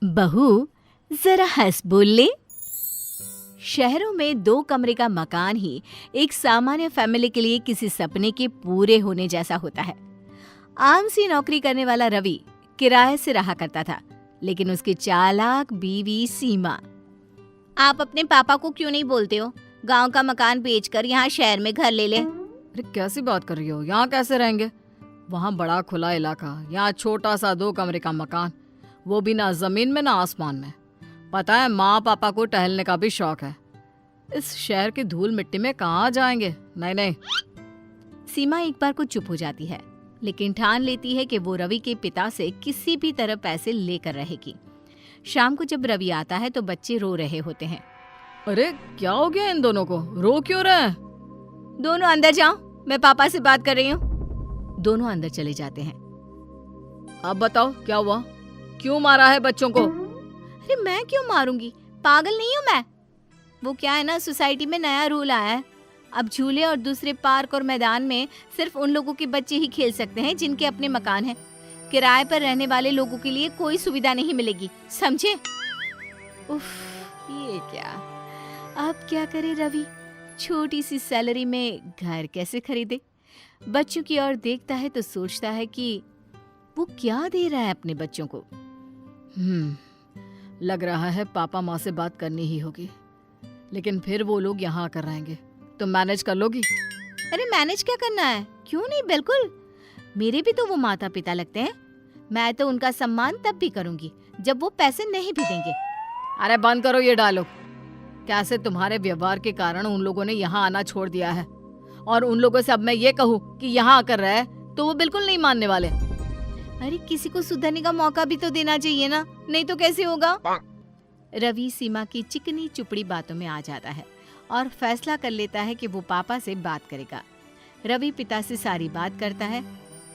बहू, जरा हंस बोल ले। शहरों में 2 कमरे का मकान ही एक सामान्य फैमिली के लिए किसी सपने के पूरे होने जैसा होता है। आम सी नौकरी करने वाला रवि किराए से रहा करता था, लेकिन उसकी चालाक बीवी सीमा। आप अपने पापा को क्यों नहीं बोलते हो? गांव का मकान बेचकर यहाँ शहर में घर ले ले। अरे कैसी बात कर रही हो? यहाँ कैसे रहेंगे? वहाँ बड़ा खुला इलाका, यहाँ छोटा सा 2 कमरे का मकान, वो भी ना जमीन में ना आसमान में। पता है, माँ पापा को टहलने का भी शौक है। इस शहर की धूल मिट्टी में कहाँ जाएंगे? नहीं नहीं। सीमा एक बार को चुप हो जाती है, लेकिन ठान लेती है कि वो रवि के पिता से किसी भी तरह पैसे लेकर रहेगी। शाम को जब रवि आता है तो बच्चे रो रहे होते हैं। अरे क्या हो गया इन दोनों को? रो क्यों रहे हैं? दोनों अंदर जाओ, मैं पापा से बात कर रही हूँ। दोनों अंदर चले जाते हैं। अब बताओ क्या हुआ? क्यों मारा है बच्चों को? अरे मैं क्यों मारूंगी? पागल नहीं हूँ मैं। वो क्या है ना, सोसाइटी में नया रूल आया है। अब झूले और दूसरे पार्क और मैदान में सिर्फ उन लोगों के बच्चे ही खेल सकते हैं जिनके अपने मकान हैं। किराए पर रहने वाले लोगों के लिए कोई सुविधा नहीं मिलेगी, समझे? उफ, ये क्या? अब क्या करे रवि? छोटी सी सैलरी में घर कैसे खरीदे? बच्चों की ओर देखता है तो सोचता है कि वो क्या दे रहा है अपने बच्चों को। लग रहा है पापा माँ से बात करनी ही होगी, लेकिन फिर वो लोग यहाँ आकर रहेंगे तो मैनेज कर लोगी? अरे मैनेज क्या करना है? क्यों नहीं, बिल्कुल। मेरे भी तो वो माता पिता लगते हैं। मैं तो उनका सम्मान तब भी करूंगी जब वो पैसे नहीं भी देंगे। अरे बंद करो ये डायलॉग। कैसे तुम्हारे व्यवहार के कारण उन लोगों ने यहाँ आना छोड़ दिया है, और उन लोगों से अब मैं ये कहूँ कि यहाँ आकर रहे तो वो बिल्कुल नहीं मानने वाले। अरे किसी को सुधरने का मौका भी तो देना चाहिए ना, नहीं तो कैसे होगा? रवि सीमा की चिकनी चुपड़ी बातों में आ जाता है और फैसला कर लेता है कि वो पापा से बात करेगा। रवि पिता से सारी बात करता है,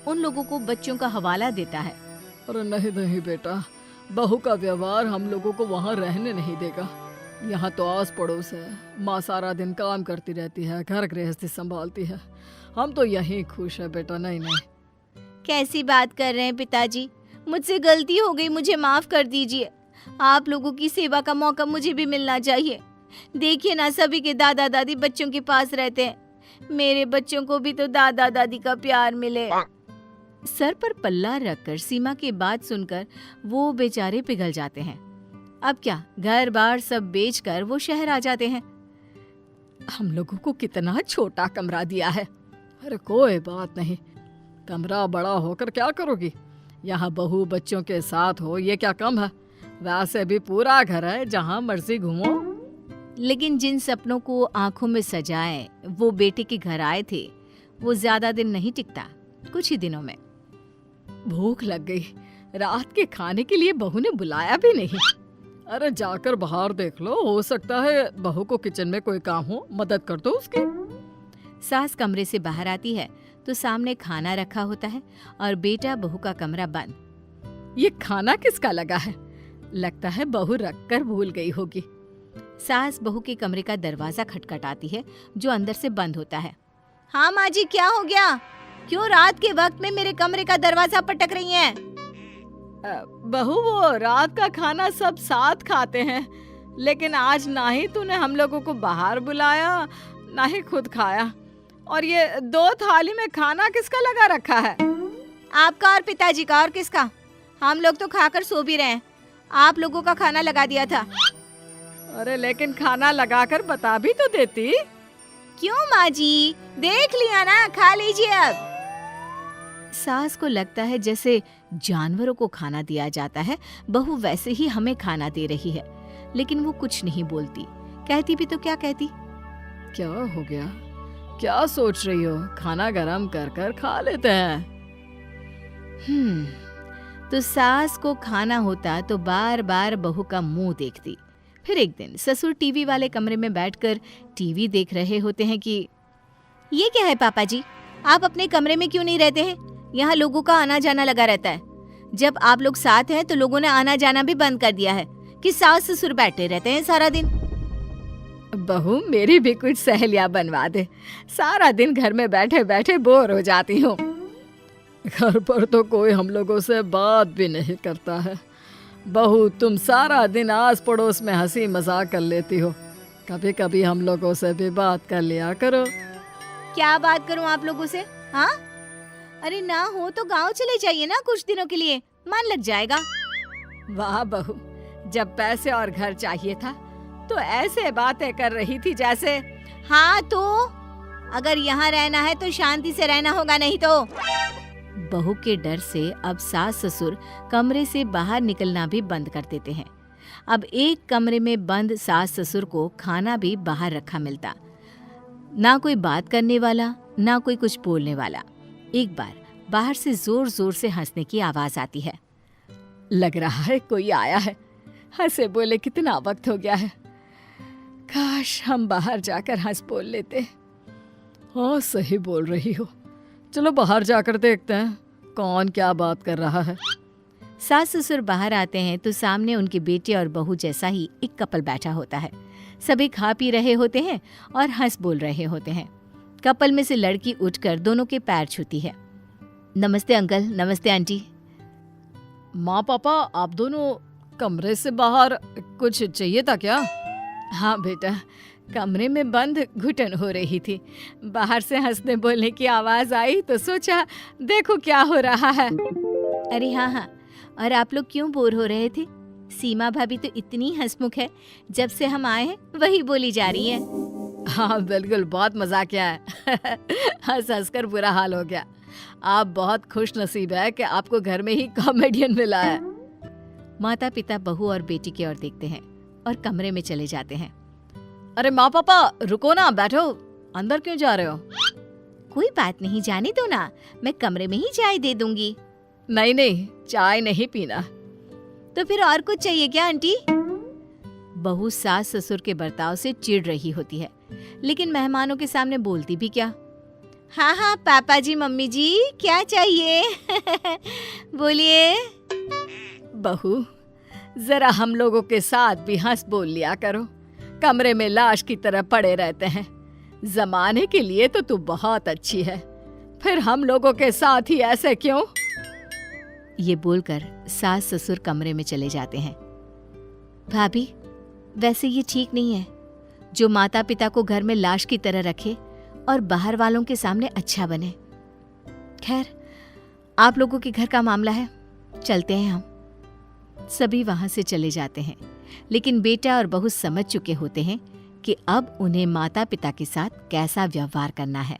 उन लोगों को बच्चों का हवाला देता है। अरे नहीं नहीं बेटा, बहू का व्यवहार हम लोगों को वहाँ रहने नहीं देगा। यहाँ तो आस पड़ोस है, माँ सारा दिन काम करती रहती है, घर गृहस्थी संभालती है। हम तो यहीं खुश है बेटा। नहीं नहीं। कैसी बात कर रहे हैं पिताजी? मुझसे गलती हो गई, मुझे माफ कर दीजिए। आप लोगों की सेवा का मौका मुझे भी मिलना चाहिए। देखिए ना, सभी के दादा दादी बच्चों के पास रहते हैं। मेरे बच्चों को भी तो दादा दादी का प्यार मिले। सर पर पल्ला रखकर सीमा की बात सुनकर वो बेचारे पिघल जाते हैं। अब क्या, घर बार सब बेचकर वो शहर आ जाते हैं। हम लोगों को कितना छोटा कमरा दिया है। अरे कोई बात नहीं, कमरा बड़ा होकर क्या करोगी? यहाँ बहू बच्चों के साथ हो, ये क्या कम है? वैसे भी पूरा घर है, जहाँ मर्जी घूमो। लेकिन जिन सपनों को आंखों में सजाए वो बेटे के घर आए थे, वो ज्यादा दिन नहीं टिकता, कुछ ही दिनों में। भूख लग गई, रात के खाने के लिए बहू ने बुलाया भी नहीं। अरे जाकर बाहर देख लो, हो सकता है बहू को किचन में कोई काम हो, मदद कर दो उसकी। सास कमरे से बाहर आती है तो सामने खाना रखा होता है और बेटा बहू का कमरा बंद। ये खाना किसका लगा है? लगता है बहू रख कर भूल गई होगी। सास बहू के कमरे का दरवाजा खटखटाती है जो अंदर से बंद होता है। हाँ माँ जी, क्या हो गया? क्यों रात के वक्त में मेरे कमरे का दरवाजा पटक रही हैं? बहू, वो रात का खाना सब साथ खाते हैं, लेकिन आज ना ही तूने हम लोगों को बाहर बुलाया ना ही खुद खाया। और ये 2 थाली में खाना किसका लगा रखा है? आपका और पिताजी का। और किसका? हम लोग तो खाकर सो भी रहे हैं। आप लोगों का खाना लगा दिया था। अरे लेकिन खाना लगाकर बता भी तो देती। क्यों माँ जी, देख लिया ना, खा लीजिए अब। सास को लगता है जैसे जानवरों को खाना दिया जाता है, बहू वैसे ही हमें खाना दे रही है। लेकिन वो कुछ नहीं बोलती। कहती भी तो क्या कहती? क्या हो गया? क्या सोच रही हो? खाना गरम कर कर खा लेते हैं। तो सास को खाना होता तो बार बार बहू का मुंह देखती। फिर एक दिन ससुर टीवी वाले कमरे में बैठकर टीवी देख रहे होते हैं कि ये क्या है पापा जी, आप अपने कमरे में क्यों नहीं रहते हैं? यहाँ लोगों का आना जाना लगा रहता है। जब आप लोग साथ हैं तो लोगों ने आना जाना भी बंद कर दिया है कि सास ससुर बैठे रहते हैं सारा दिन। बहू, मेरी भी कुछ सहेलियां बनवा दे। सारा दिन घर में बैठे बैठे बोर हो जाती हूँ। घर पर तो कोई हम लोगों से बात भी नहीं करता है। बहू, तुम सारा दिन आस पड़ोस में हंसी मजाक कर लेती हो, कभी कभी हम लोगों से भी बात कर लिया करो। क्या बात करूं आप लोगों से? हाँ, अरे ना हो तो गांव चले जाइए ना कुछ दिनों के लिए, मन लग जाएगा। वाह बहू, जब पैसे और घर चाहिए था तो ऐसे बातें कर रही थी जैसे। हाँ तो अगर यहाँ रहना है तो शांति से रहना होगा, नहीं तो। बहू के डर से अब सास ससुर कमरे से बाहर निकलना भी बंद कर देते हैं। अब एक कमरे में बंद सास ससुर को खाना भी बाहर रखा मिलता, ना कोई बात करने वाला, ना कोई कुछ बोलने वाला। एक बार बाहर से जोर जोर से हंसने की आवाज आती है। लग रहा है कोई आया है, हंसे बोले कितना वक्त हो गया है, काश हम बाहर जाकर हंस बोल लेते। हाँ सही बोल रही हो, चलो बाहर जाकर देखते हैं कौन क्या बात कर रहा है। सास ससुर बाहर आते हैं तो सामने उनके बेटे और बहू जैसा ही एक कपल बैठा होता है। सभी खा पी रहे होते हैं और हंस बोल रहे होते हैं। कपल में से लड़की उठकर दोनों के पैर छूती है। नमस्ते अंकल, नमस्ते आंटी। माँ पापा, आप दोनों कमरे से बाहर, कुछ चाहिए था क्या? हाँ बेटा, कमरे में बंद घुटन हो रही थी, बाहर से हंसने बोलने की आवाज आई तो सोचा देखो क्या हो रहा है। अरे हाँ हाँ, और आप लोग क्यों बोर हो रहे थे? सीमा भाभी तो इतनी हंसमुख है, जब से हम आए हैं वही बोली जा रही है। हाँ बिल्कुल, बहुत मजाकिया है। हंस हंस कर बुरा हाल हो गया। आप बहुत खुश नसीब है कि आपको घर में ही कॉमेडियन मिला है। माता पिता बहू और बेटी की ओर देखते हैं और कमरे में चले जाते हैं। अरे माँ पापा रुको ना, बैठो, अंदर क्यों जा रहे हो? कोई बात नहीं, जाने दो ना, मैं कमरे में ही चाय दे दूंगी। नहीं नहीं, चाय नहीं पीना। तो फिर और कुछ चाहिए क्या आंटी? बहू सास ससुर के बर्ताव से चिढ़ रही होती है, लेकिन मेहमानों के सामने बोलती भी क्या। हाँ हाँ पापा जी, मम्मी जी, क्या चाहिए? बोलिए। बहू, जरा हम लोगों के साथ भी हंस बोल लिया करो, कमरे में लाश की तरह पड़े रहते हैं। जमाने के लिए तो तू बहुत अच्छी है, फिर हम लोगों के साथ ही ऐसे क्यों? ये बोलकर सास ससुर कमरे में चले जाते हैं। भाभी, वैसे ये ठीक नहीं है, जो माता पिता को घर में लाश की तरह रखे और बाहर वालों के सामने अच्छा बने। खैर, आप लोगों के घर का मामला है, चलते हैं हम। सभी वहां से चले जाते हैं, लेकिन बेटा और बहू समझ चुके होते हैं कि अब उन्हें माता पिता के साथ कैसा व्यवहार करना है।